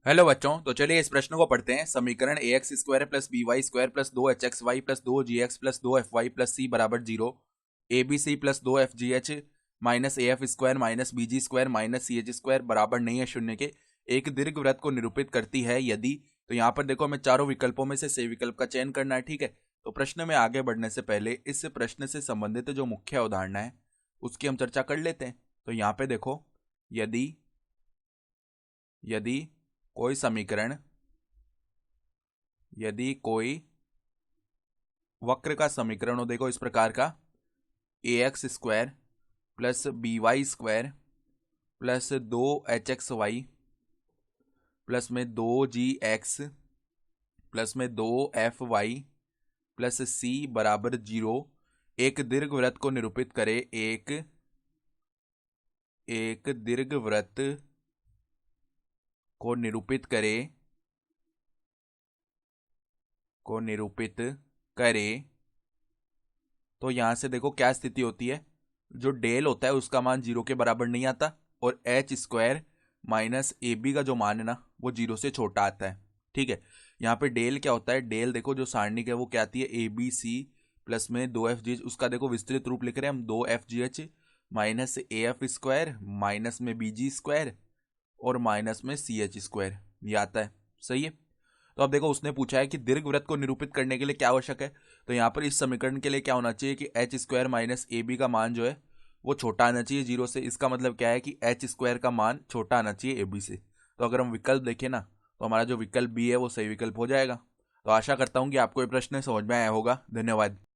Hello बच्चों, तो चलिए इस प्रश्न को पढ़ते हैं। समीकरण A X square plus B Y square plus 2 hxy plus 2 gx plus 2 fy plus C बराबर 0, A B C plus 2 fgh minus A F square minus B G square minus C H square बराबर नहीं है शून्य के एक दीर्घवृत्त को निरूपित करती है यदि। तो यहाँ पर देखो, हमें चारों विकल्पों में से सही विकल्प का चयन करना है। ठीक है, तो प्रश्न में आगे बढ़ने से पहले इस प्रश्न से संबंधित जो मुख्य अवधारणा है उसकी हम चर्चा कर लेते हैं। तो यहाँ पे देखो, यदि यदि कोई समीकरण, यदि कोई वक्र का समीकरण हो, देखो इस प्रकार का, A X square plus B Y square plus 2 hxy plus में 2 gx प्लस में 2 fy प्लस सी बराबर 0 एक दीर्घवृत्त को निरूपित करे। एक दीर्घवृत्त को निरूपित करे, तो यहां से देखो क्या स्थिति होती है। जो डेल होता है उसका मान 0 के बराबर नहीं आता, और H square minus A B का जो मान है ना वो 0 से छोटा आता है। ठीक है, यहाँ पे डेल क्या होता है, डेल देखो जो सारणी है वो क्या आती है, ए बी सी प्लस में 2 fgh, उसका देखो विस्तृत रूप लिख रहे हैं हम, 2 fgh minus A F square minus में बी जी स्क्वायर और माइनस में सी एच स्क्वायर, ये आता है। सही है। तो अब देखो, उसने पूछा है कि दीर्घवृत्त को निरूपित करने के लिए क्या आवश्यक है। तो यहाँ पर इस समीकरण के लिए क्या होना चाहिए कि H square minus A B का मान जो है वो छोटा आना चाहिए 0 से। इसका मतलब क्या है कि एच स्क्वायर का मान छोटा आना चाहिए ए बी से। तो अगर हम विकल्प देखें ना, तो हमारा जो विकल्प बी है वो सही विकल्प हो जाएगा। तो आशा करता हूँ कि आपको ये प्रश्न समझ में आया होगा। धन्यवाद।